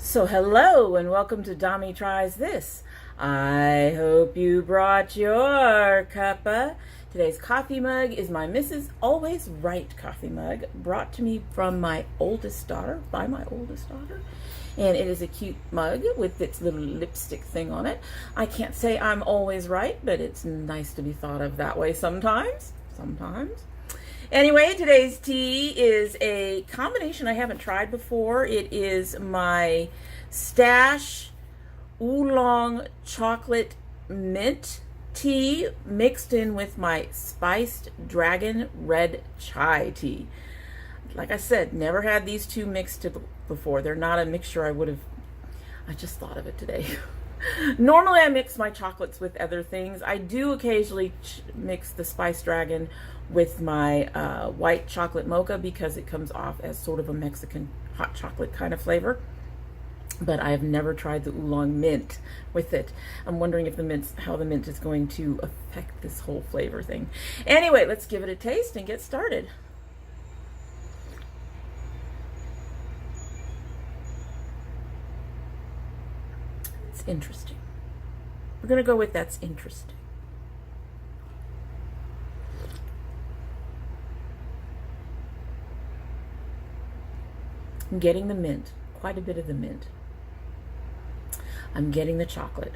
So hello and welcome to Dommy Tries This. I hope you brought your cuppa. Today's coffee mug is my Mrs. Always Right coffee mug, brought to me from my oldest daughter, by my oldest daughter. And it is a cute mug with its little lipstick thing on it. I can't say I'm always right, but it's nice to be thought of that way sometimes. Anyway, today's tea is a combination I haven't tried before. It is my Stash Oolong chocolate mint tea mixed in with my spiced dragon red chai tea. Like I said, never had these two mixed before. They're not a mixture I just thought of it today. Normally I mix my chocolates with other things. I do occasionally mix the spiced dragon with my white chocolate mocha because it comes off as sort of a Mexican hot chocolate kind of flavor. But I have never tried the oolong mint with it. I'm wondering if how the mint is going to affect this whole flavor thing. Anyway, let's give it a taste and get started. It's interesting. We're gonna go with that's interesting. I'm getting the mint, quite a bit of the mint. I'm getting the chocolate.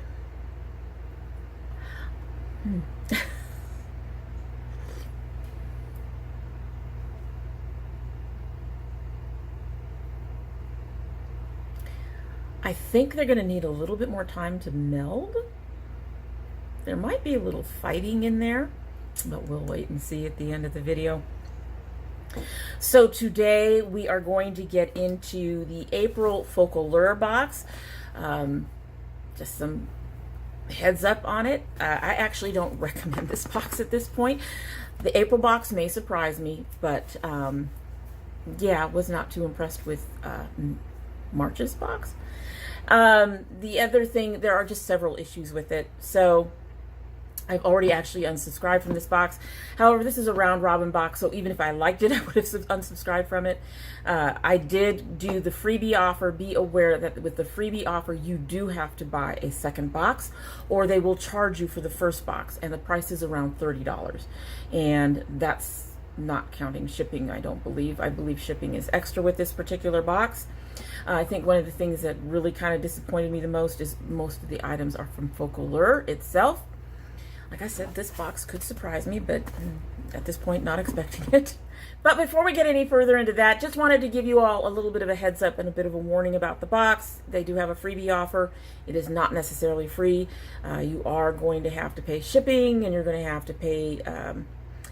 I think they're going to need a little bit more time to meld. There might be a little fighting in there, but we'll wait and see at the end of the video. So today we are going to get into the April Focallure box. Just some heads up on it. I actually don't recommend this box at this point. The April box may surprise me, but yeah, I was not too impressed with March's box. The other thing, there are just several issues with it. So I've already actually unsubscribed from this box. However, this is a round robin box, so even if I liked it, I would have unsubscribed from it. I did do the freebie offer. Be aware that with the freebie offer, you do have to buy a second box, or they will charge you for the first box, and the price is around $30. And that's not counting shipping, I don't believe. I believe shipping is extra with this particular box. I think one of the things that really kind of disappointed me the most is most of the items are from Focallure itself. Like I said, this box could surprise me, but at this point, not expecting it. But before we get any further into that, just wanted to give you all a little bit of a heads up and a bit of a warning about the box. They do have a freebie offer. It is not necessarily free. You are going to have to pay shipping, and you're going to have to pay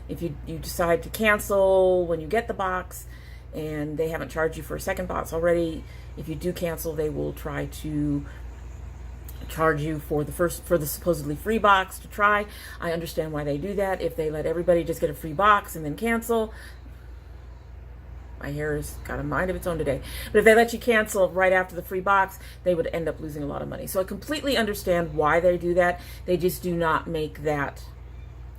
if you decide to cancel when you get the box, and they haven't charged you for a second box already. If you do cancel, they will try to charge you for the supposedly free box to try. I understand why they do that. If they let everybody just get a free box and then cancel, my hair has got a mind of its own today. But if they let you cancel right after the free box, they would end up losing a lot of money. So I completely understand why they do that. They just do not make that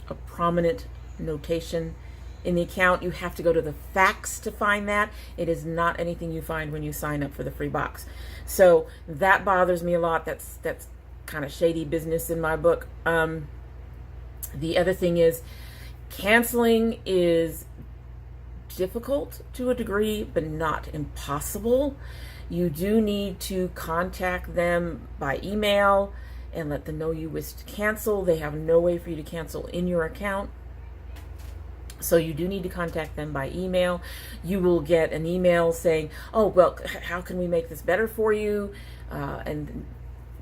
a prominent notation in the account. You have to go to the facts to find that. It is not anything you find when you sign up for the free box. So that bothers me a lot. That's kind of shady business in my book. The other thing is, canceling is difficult to a degree, but not impossible. You do need to contact them by email and let them know you wish to cancel. They have no way for you to cancel in your account. So you do need to contact them by email. You will get an email saying, oh, well, how can we make this better for you? And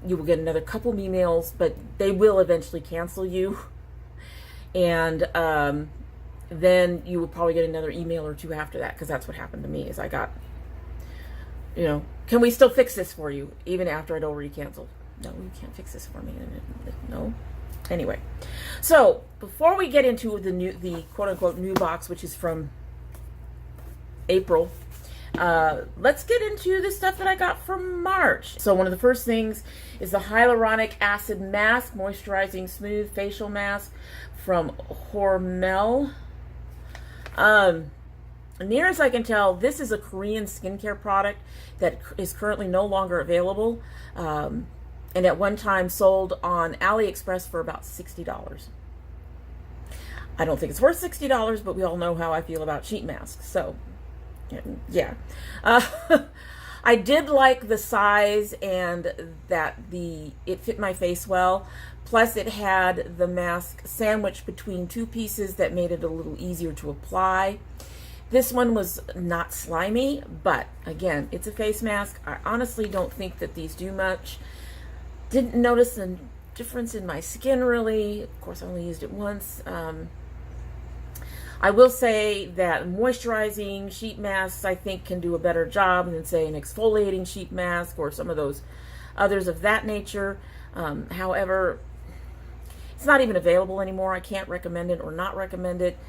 you will get another couple of emails, but they will eventually cancel you. And then you will probably get another email or two after that, because that's what happened to me. Is I got, can we still fix this for you, even after I'd already canceled? No, you can't fix this for me. No. Anyway, so before we get into the quote-unquote new box, which is from April, let's get into the stuff that I got from March. So one of the first things is the Hyaluronic Acid Mask, Moisturizing Smooth Facial Mask from HorMel. near as I can tell, this is a Korean skincare product that is currently no longer available, and at one time sold on AliExpress for about $60. I don't think it's worth $60, but we all know how I feel about sheet masks. So, yeah. I did like the size and that it fit my face well. Plus, it had the mask sandwiched between two pieces that made it a little easier to apply. This one was not slimy, but again, it's a face mask. I honestly don't think that these do much. Didn't notice a difference in my skin, really. Of course, I only used it once. I will say that moisturizing sheet masks, I think, can do a better job than, say, an exfoliating sheet mask or some of those others of that nature. However, it's not even available anymore. I can't recommend it or not recommend it.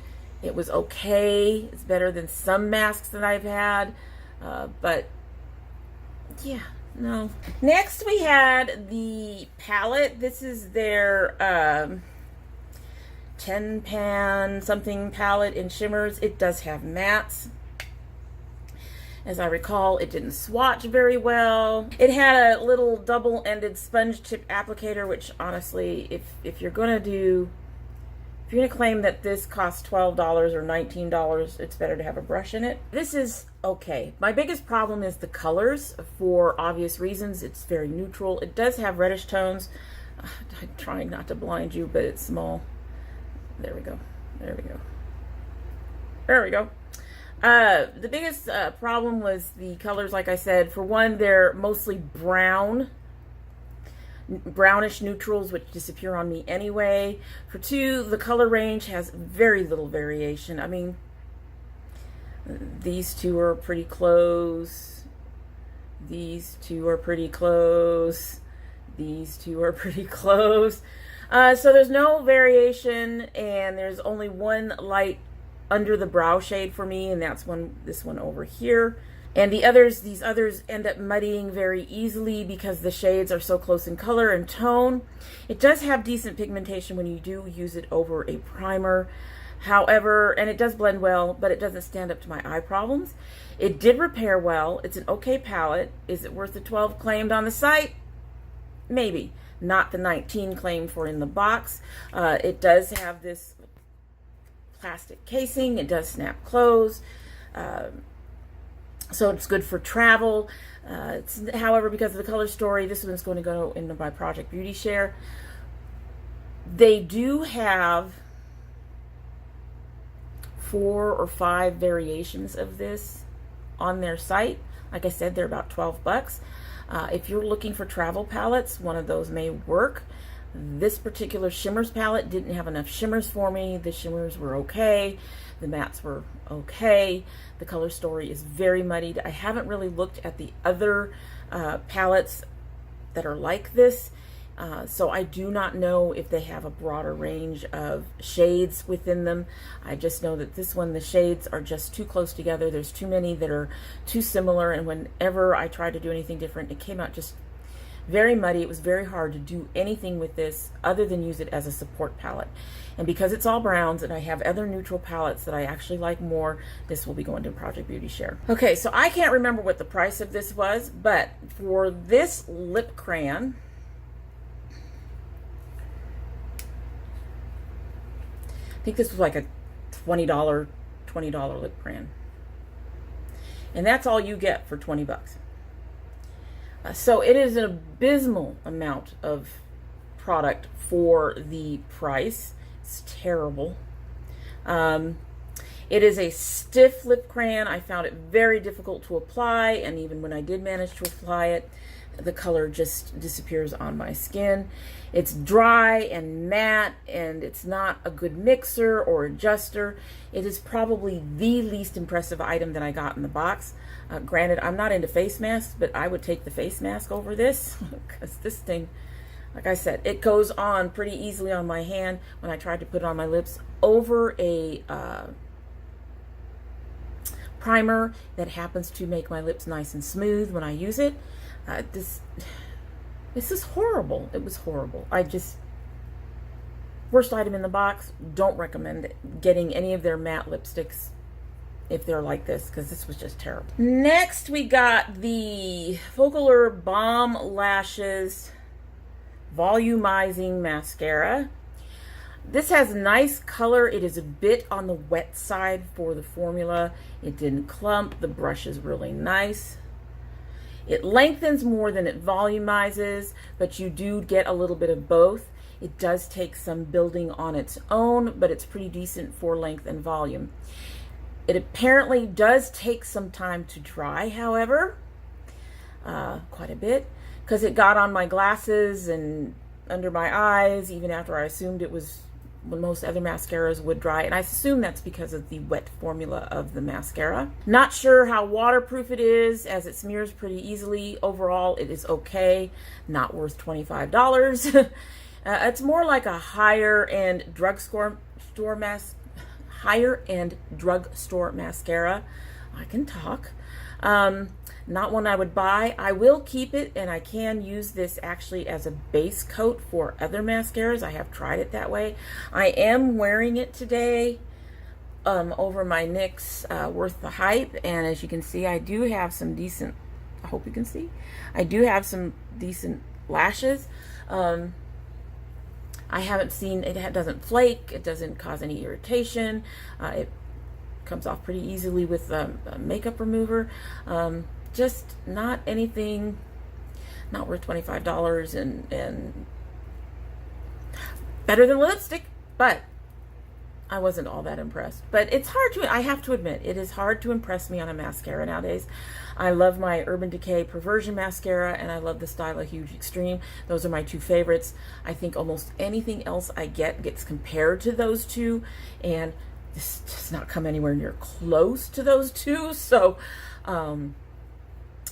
It was okay. It's better than some masks that I've had. But, yeah, no. Next, we had the palette. This is their 10 pan something palette in shimmers. It does have mattes. As I recall, it didn't swatch very well. It had a little double-ended sponge tip applicator, which honestly, if you're gonna claim that this costs $12 or $19, it's better to have a brush in it. This is okay. My biggest problem is the colors, for obvious reasons. It's very neutral. It does have reddish tones. I'm trying not to blind you, but it's small. There we go. There we go. There we go. The biggest problem was the colors, like I said. For one, they're mostly brownish neutrals, which disappear on me anyway. For two, the color range has very little variation. I mean, these two are pretty close. These two are pretty close. These two are pretty close. So there's no variation, and there's only one light under the brow shade for me, and that's this one over here. And these others end up muddying very easily because the shades are so close in color and tone. It does have decent pigmentation when you do use it over a primer. However, and it does blend well, but it doesn't stand up to my eye problems. It did repair well. It's an okay palette. Is it worth the $12 claimed on the site? Maybe. Not the $19 claimed for in the box. It does have this plastic casing. It does snap close. So it's good for travel. However, because of the color story, this one's going to go into my Project Beauty Share. They do have 4 or 5 variations of this on their site. Like I said, they're about $12. If you're looking for travel palettes, one of those may work. This particular shimmers palette didn't have enough shimmers for me. The shimmers were okay. The mattes were okay. The color story is very muddied. I haven't really looked at the other palettes that are like this. So I do not know if they have a broader range of shades within them. I just know that this one, the shades are just too close together. There's too many that are too similar, and whenever I tried to do anything different, it came out just very muddy. It was very hard to do anything with this other than use it as a support palette. And because it's all browns and I have other neutral palettes that I actually like more, this will be going to Project Beauty Share. Okay, so I can't remember what the price of this was, but for this lip crayon, I think this was like a $20 lip crayon. And that's all you get for 20 bucks. So it is an abysmal amount of product for the price. It's terrible. It is a stiff lip crayon. I found it very difficult to apply, and even when I did manage to apply it, the color just disappears on my skin. It's dry and matte, and it's not a good mixer or adjuster. It is probably the least impressive item that I got in the box. Granted, I'm not into face masks, but I would take the face mask over this, because this thing, like I said, it goes on pretty easily on my hand when I tried to put it on my lips over a primer that happens to make my lips nice and smooth when I use it. This is horrible. It was horrible. Worst item in the box. Don't recommend getting any of their matte lipsticks if they're like this, because this was just terrible. Next, we got the Focallure Balm Lashes Volumizing Mascara. This has nice color. It is a bit on the wet side for the formula. It didn't clump. The brush is really nice. It lengthens more than it volumizes, but you do get a little bit of both. It does take some building on its own, but it's pretty decent for length and volume. It apparently does take some time to dry, however, quite a bit, because it got on my glasses and under my eyes, even after I assumed it was when most other mascaras would dry, and I assume that's because of the wet formula of the mascara. Not sure how waterproof it is, as it smears pretty easily. Overall, it is okay, not worth $25. It's more like a higher-end drugstore mascara. I can talk. Not one I would buy. I will keep it, and I can use this actually as a base coat for other mascaras. I have tried it that way. I am wearing it today over my NYX Worth the Hype, and as you can see, I do have some decent, I hope you can see, I do have some decent lashes. I haven't seen, it doesn't flake, it doesn't cause any irritation, it comes off pretty easily with a makeup remover. Just not anything, not worth $25, and better than lipstick, but I wasn't all that impressed. But it's hard to, I have to admit, it is hard to impress me on a mascara nowadays. I love my Urban Decay Perversion mascara, and I love the Styla Huge Extreme. Those are my two favorites. I think almost anything else I get gets compared to those two, and this does not come anywhere near close to those two. So,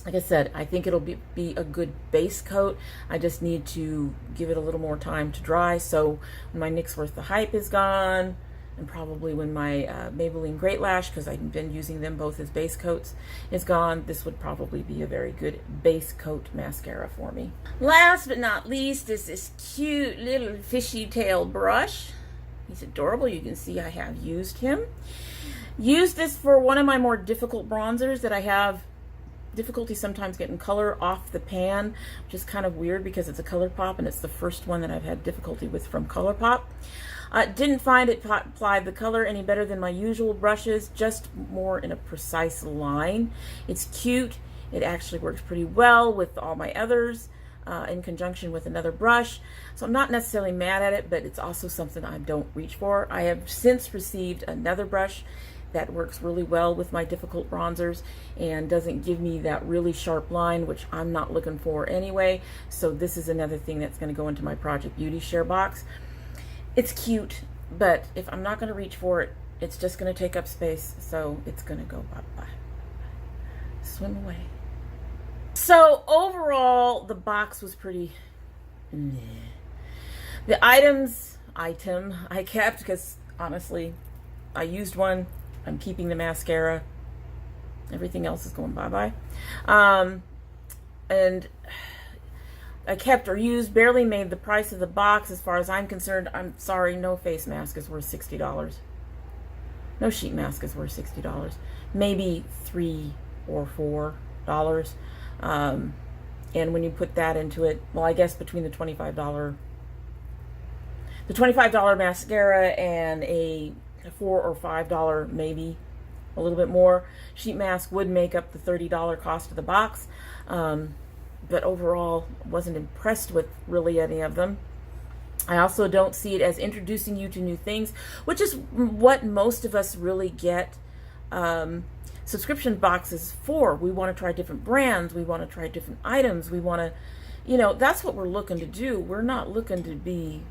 like I said, I think it'll be a good base coat. I just need to give it a little more time to dry. So when my NYX Worth the Hype is gone, and probably when my Maybelline Great Lash, because I've been using them both as base coats, is gone, this would probably be a very good base coat mascara for me. Last but not least is this cute little fishy tail brush. He's adorable. You can see I have used him. Used this for one of my more difficult bronzers that I have difficulty sometimes getting color off the pan, which is kind of weird because it's a ColourPop, and it's the first one that I've had difficulty with from ColourPop. Didn't find it applied the color any better than my usual brushes, just more in a precise line. It's cute. It actually works pretty well with all my others in conjunction with another brush. So I'm not necessarily mad at it, but it's also something I don't reach for. I have since received another brush that works really well with my difficult bronzers and doesn't give me that really sharp line, which I'm not looking for anyway. So this is another thing that's going to go into my Project Beauty share box. It's cute, but if I'm not going to reach for it, it's just going to take up space, so it's going to go bye-bye. Swim away. So overall, the box was pretty meh. The item I kept because honestly, I used one. I'm keeping the mascara. Everything else is going bye-bye. And I kept or used, barely made the price of the box as far as I'm concerned. I'm sorry, no face mask is worth $60. No sheet mask is worth $60. Maybe $3 or $4. And when you put that into it, well, I guess between the $25 mascara and a $4 or $5, maybe a little bit more sheet mask would make up the $30 cost of the box. But overall, wasn't impressed with really any of them. I also don't see it as introducing you to new things, which is what most of us really get subscription boxes for. We want to try different brands. We want to try different items. We want to, you know, that's what we're looking to do. We're not looking to be,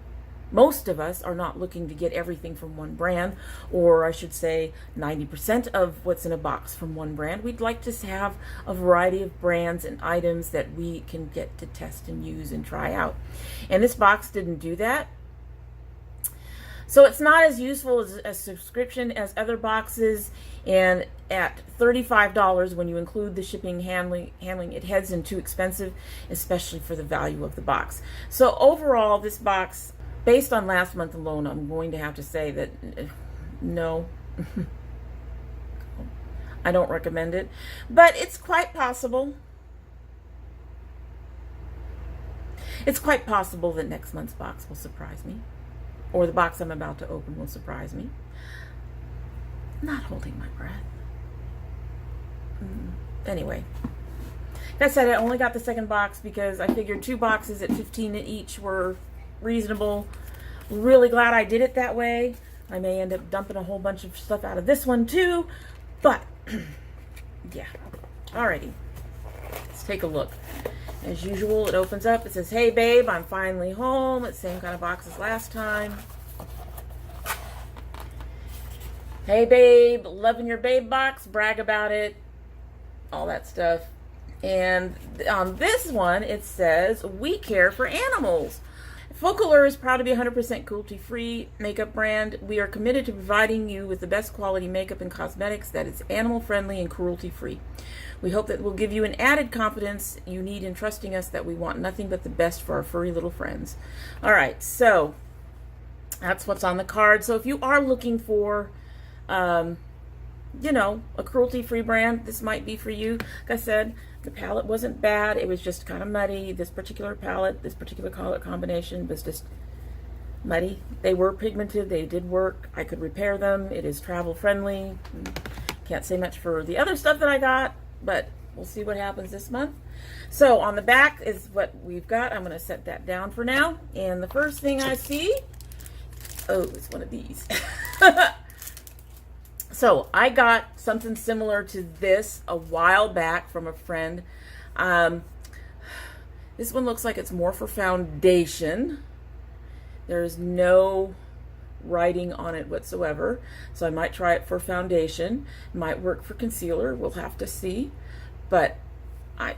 most of us are not looking to get everything from one brand, or I should say 90% of what's in a box from one brand. We'd like to have a variety of brands and items that we can get to test and use and try out. And this box didn't do that. So it's not as useful as a subscription as other boxes, and at $35 when you include the shipping handling, it heads in too expensive, especially for the value of the box. So overall, this box, based on last month alone, I'm going to have to say that no. I don't recommend it, but it's quite possible. It's quite possible that next month's box will surprise me, or the box I'm about to open will surprise me. Not holding my breath. Anyway, that said, I only got the second box because I figured 2 boxes at $15 each were reasonable. Really glad I did it that way. I may end up dumping a whole bunch of stuff out of this one too, but yeah. Alrighty, let's take a look. As usual, it opens up. It says, "Hey babe, I'm finally home." It's the same kind of box as last time. "Hey babe, loving your babe box, brag about it," all that stuff. And on this one, it says, "We care for animals." Focallure is proud to be 100% cruelty-free makeup brand. We are committed to providing you with the best quality makeup and cosmetics that is animal-friendly and cruelty-free. We hope that will give you an added confidence you need in trusting us that we want nothing but the best for our furry little friends. All right, so that's what's on the card. So if you are looking for, you know, a cruelty-free brand, this might be for you. Like I said, the palette wasn't bad. It was just kind of muddy. This particular palette, this particular color combination was just muddy. They were pigmented. They did work. I could repair them. It is travel friendly. Can't say much for the other stuff that I got, but we'll see what happens this month. So on the back is what we've got. I'm going to set that down for now. And the first thing I see, oh, it's one of these. So I got something similar to this a while back from a friend. This one looks like it's more for foundation. There's no writing on it whatsoever, so I might try it for foundation. It might work for concealer. We'll have to see. But I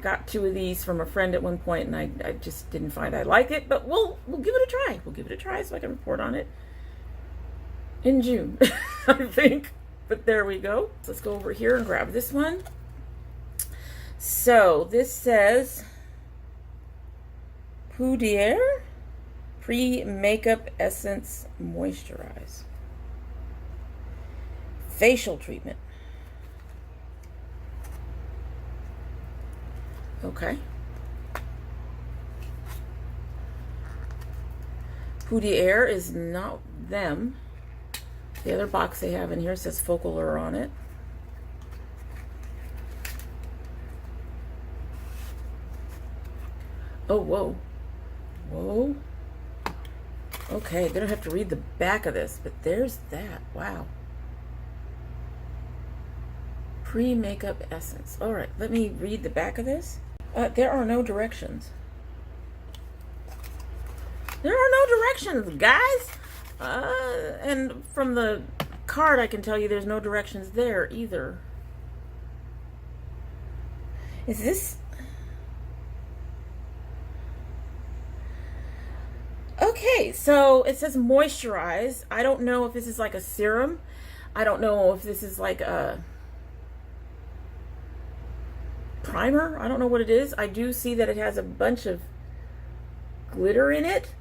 got 2 of these from a friend at one point, and I just didn't find I like it. But we'll give it a try. We'll give it a try so I can report on it in June, I think. But there we go. So let's go over here and grab this one. So this says Focallure Pre-Makeup Essence Moisturize. Facial treatment. Okay. Focallure is not them. The other box they have in here says Focallure on it. Oh, whoa. Whoa. Okay, they don't have to read the back of this, but there's that. Wow. Pre-makeup essence. All right, let me read the back of this. There are no directions. There are no directions, guys. And from the card, I can tell you there's no directions there either. Is this... Okay, so it says moisturize. I don't know if this is like a serum. I don't know if this is like a primer. I don't know what it is. I do see that it has a bunch of glitter in it.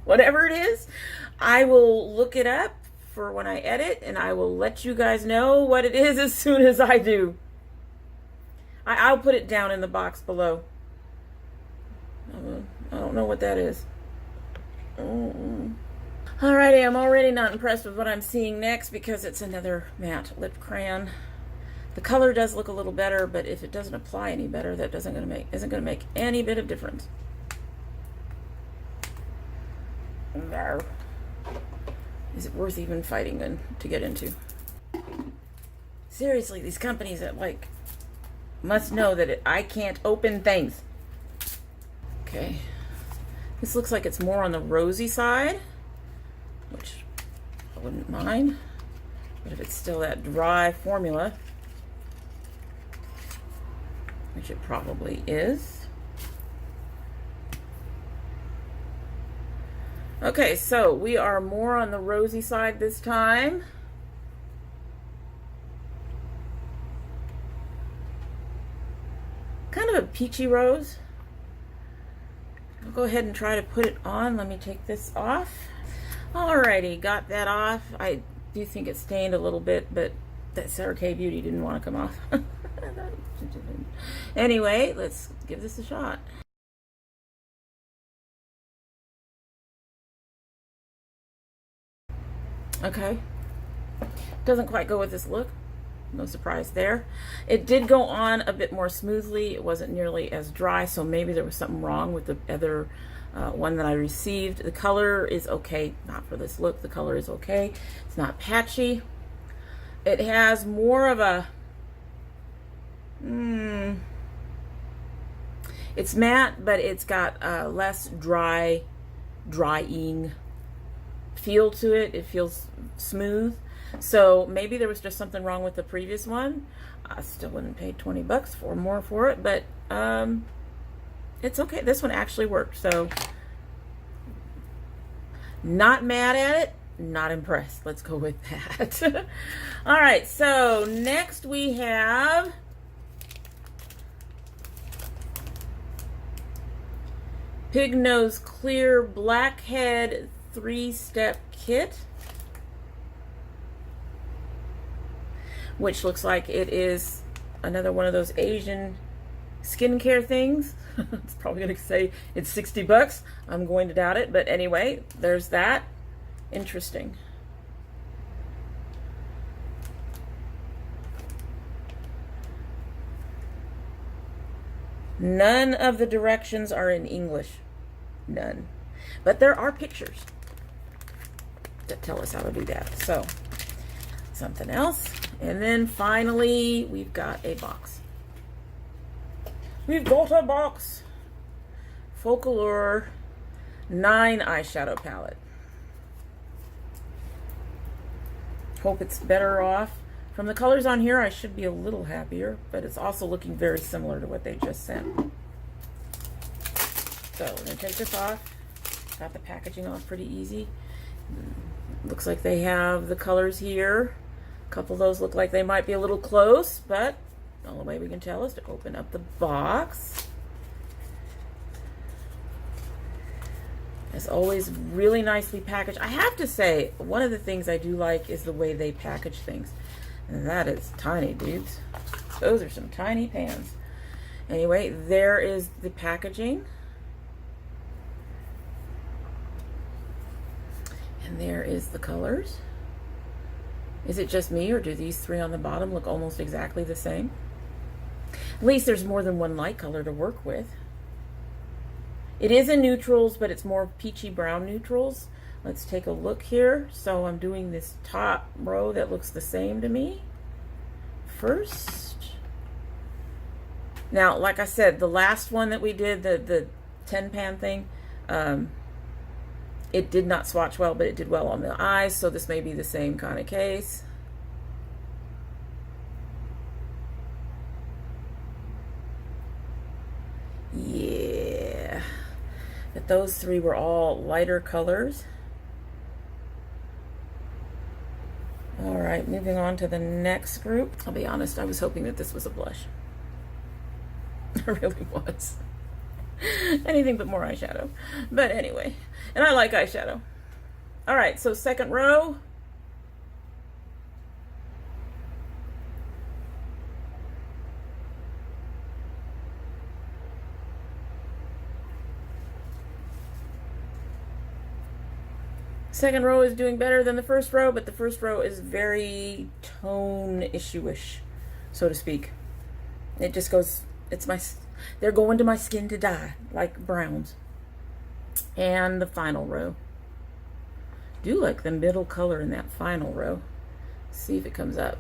Whatever it is, I will look it up for when I edit, and I will let you guys know what it is as soon as I do. I'll put it down in the box below. I don't know what that is. Alrighty, I'm already not impressed with what I'm seeing next because it's another matte lip crayon. The color does look a little better, but if it doesn't apply any better, that isn't gonna make any bit of difference. No. Is it worth even fighting to get into? Seriously, these companies that like must know that I can't open things. Okay. This looks like it's more on the rosy side, which I wouldn't mind. But if it's still that dry formula, which it probably is. Okay, so we are more on the rosy side this time. Kind of a peachy rose. I'll go ahead and try to put it on. Let me take this off. Alrighty, got that off. I do think it stained a little bit, but That Sarah K Beauty didn't want to come off. Anyway, let's give this a shot. Okay, doesn't quite go with this look. No surprise there. It did go on a bit more smoothly. It wasn't nearly as dry, so maybe there was something wrong with the other one that I received. The color is okay, not for this look. The color is okay. It's not patchy. It has more of a, it's matte, but it's got less drying feel to it. It feels smooth. So maybe there was just something wrong with the previous one. I still wouldn't pay 20 bucks or more for it, but it's okay. This one actually worked. So not mad at it, not impressed. Let's go with that. All right, so next we have Pig Nose Clear Blackhead 3-step kit, which looks like it is another one of those Asian skincare things. It's probably going to say it's 60 bucks. I'm going to doubt it, but anyway, there's that. Interesting. None of the directions are in English. None. But there are pictures that tell us how to do that. So, something else. And then finally, we've got a box. We've got a box. Focallure 9 eyeshadow palette. Hope it's better off. From the colors on here, I should be a little happier, but it's also looking very similar to what they just sent. So we're going to take this off. Got the packaging off pretty easy. Looks like they have the colors here. A couple of those look like they might be a little close, but the only way we can tell is to open up the box. As always, really nicely packaged. I have to say, one of the things I do like is the way they package things. And that is tiny, dudes. Those are some tiny pans. Anyway, there is the packaging. And there is the colors. Is it just me, or do these three on the bottom look almost exactly the same? At least there's more than one light color to work with. It is in neutrals, but it's more peachy brown neutrals. Let's take a look here. So I'm doing this top row that looks the same to me first. Now, like I said, the last one that we did, the 10 pan thing, it did not swatch well, but it did well on the eyes, so this may be the same kind of case. Yeah, but those three were all lighter colors. All right, moving on to the next group. I'll be honest, I was hoping that this was a blush. I really was. Anything but more eyeshadow. But anyway, and I like eyeshadow. All right, so second row. Second row is doing better than the first row, but the first row is very tone issue-ish, so to speak. It just goes, they're going to my skin to die, like browns. And the final row. Do like the middle color in that final row. See if it comes up.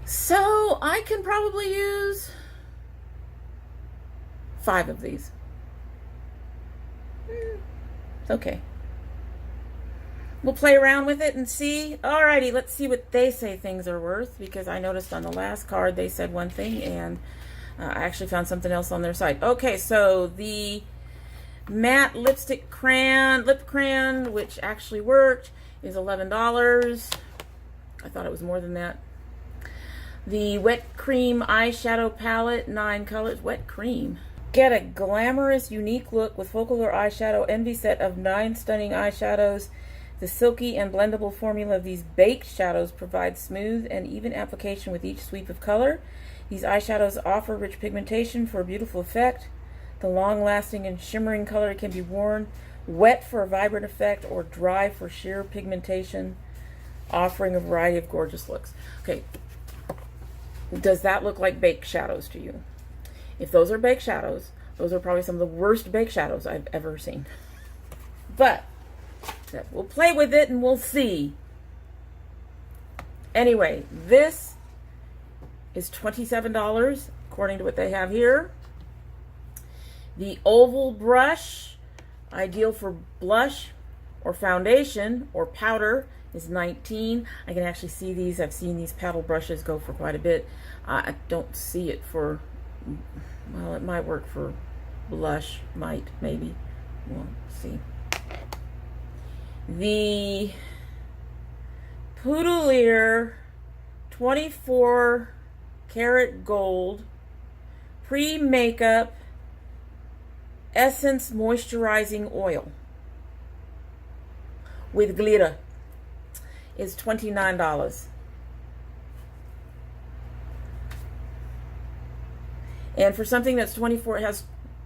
So I can probably use 5 of these. It's okay. We'll play around with it and see. Alrighty, let's see what they say things are worth, because I noticed on the last card they said one thing, and I actually found something else on their site. Okay, so the matte lipstick crayon, lip crayon, which actually worked, is $11. I thought it was more than that. The wet cream eyeshadow palette, 9 colors. Wet cream. Get a glamorous, unique look with Focallure eyeshadow envy set of 9 stunning eyeshadows. The silky and blendable formula of these baked shadows provides smooth and even application with each sweep of color. These eyeshadows offer rich pigmentation for a beautiful effect. The long-lasting and shimmering color can be worn wet for a vibrant effect or dry for sheer pigmentation, offering a variety of gorgeous looks. Okay, does that look like baked shadows to you? If those are baked shadows, those are probably some of the worst baked shadows I've ever seen. But we'll play with it and we'll see. Anyway, this is $27 according to what they have here. The oval brush, ideal for blush or foundation or powder, is $19. I can actually see these. I've seen these paddle brushes go for quite a bit. I don't see it for, well, it might work for blush, maybe. We'll see. The Focallure 24 karat gold pre-makeup essence moisturizing oil with glitter is $29. And for something that's 24, it has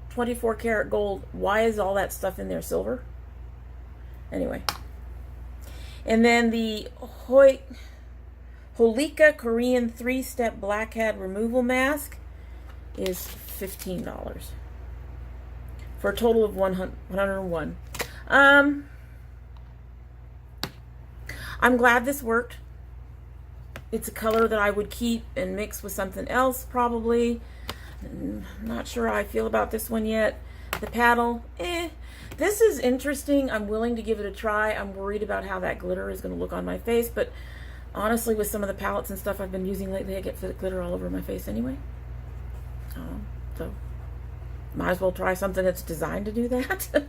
24 karat gold, why is all that stuff in there silver? Anyway. And then the Holika Korean 3-step blackhead removal mask is $15 for a total of 101. I'm glad this worked. It's a color that I would keep and mix with something else probably. I'm not sure how I feel about this one yet. The paddle, this is interesting. I'm willing to give it a try. I'm worried about how that glitter is going to look on my face, but honestly, with some of the palettes and stuff I've been using lately, I get glitter all over my face anyway. So might as well try something that's designed to do that.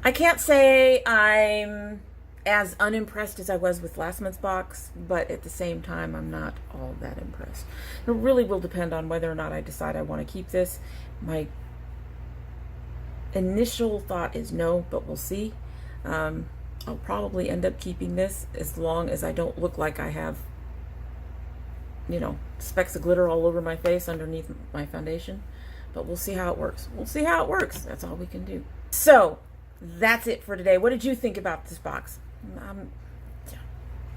I can't say I'm as unimpressed as I was with last month's box, but at the same time, I'm not all that impressed. It really will depend on whether or not I decide I want to keep this. My initial thought is no, but we'll see. I'll probably end up keeping this as long as I don't look like I have, you know, specks of glitter all over my face underneath my foundation. But we'll see how it works. We'll see how it works. That's all we can do. So that's it for today. What did you think about this box?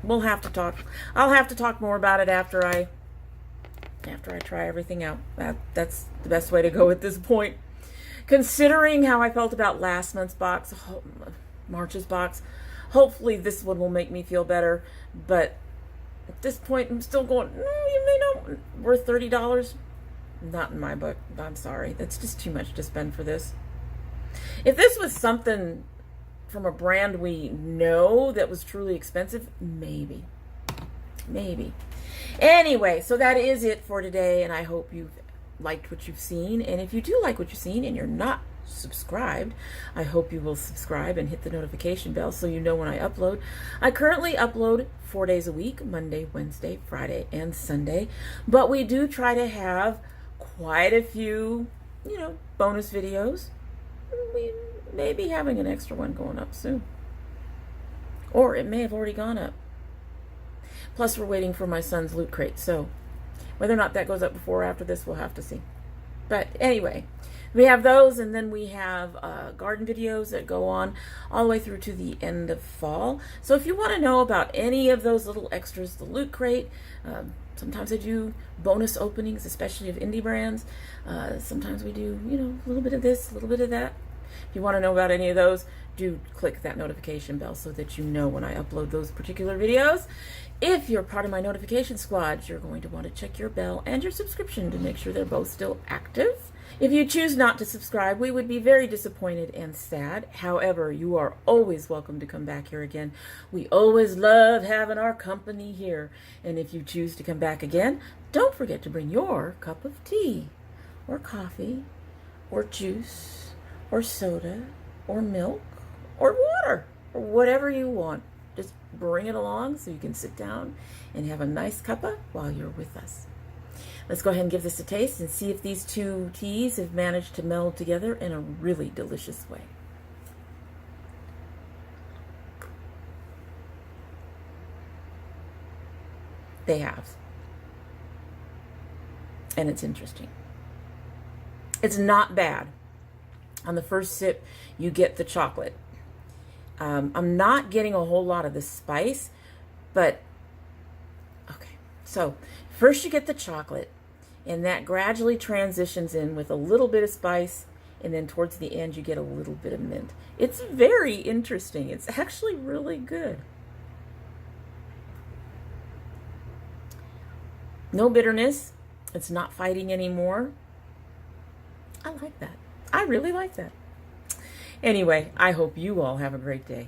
We'll have to talk. I'll have to talk more about it after I try everything out. That's the best way to go at this point. Considering how I felt about last month's box, March's box, hopefully this one will make me feel better. But at this point, I'm still going, no, you may not worth $30. Not in my book. I'm sorry. That's just too much to spend for this. If this was something from a brand we know that was truly expensive, maybe. Anyway, so that is it for today, and I hope you've liked what you've seen. And if you do like what you've seen and you're not subscribed, I hope you will subscribe and hit the notification bell so you know when I upload. I currently upload 4 days a week, Monday, Wednesday, Friday, and Sunday, but we do try to have quite a few, you know, bonus videos. We may be having an extra one going up soon, or it may have already gone up. Plus, we're waiting for my son's loot crate, so whether or not that goes up before or after this, we'll have to see. But anyway, we have those, and then we have garden videos that go on all the way through to the end of fall. So if you want to know about any of those little extras, the loot crate, sometimes I do bonus openings, especially of indie brands. Sometimes we do, you know, a little bit of this, a little bit of that. If you want to know about any of those, do click that notification bell so that you know when I upload those particular videos. If you're part of my notification squad, you're going to want to check your bell and your subscription to make sure they're both still active. If you choose not to subscribe, we would be very disappointed and sad. However, you are always welcome to come back here again. We always love having our company here. And if you choose to come back again, don't forget to bring your cup of tea or coffee or juice or soda or milk or water or whatever you want. Just bring it along so you can sit down and have a nice cuppa while you're with us. Let's go ahead and give this a taste and see if these two teas have managed to meld together in a really delicious way. They have. And it's interesting. It's not bad. On the first sip, you get the chocolate. I'm not getting a whole lot of the spice, but okay. So first you get the chocolate, and that gradually transitions in with a little bit of spice, and then towards the end you get a little bit of mint. It's very interesting. It's actually really good. No bitterness. It's not fighting anymore. I like that. I really like that. Anyway, I hope you all have a great day.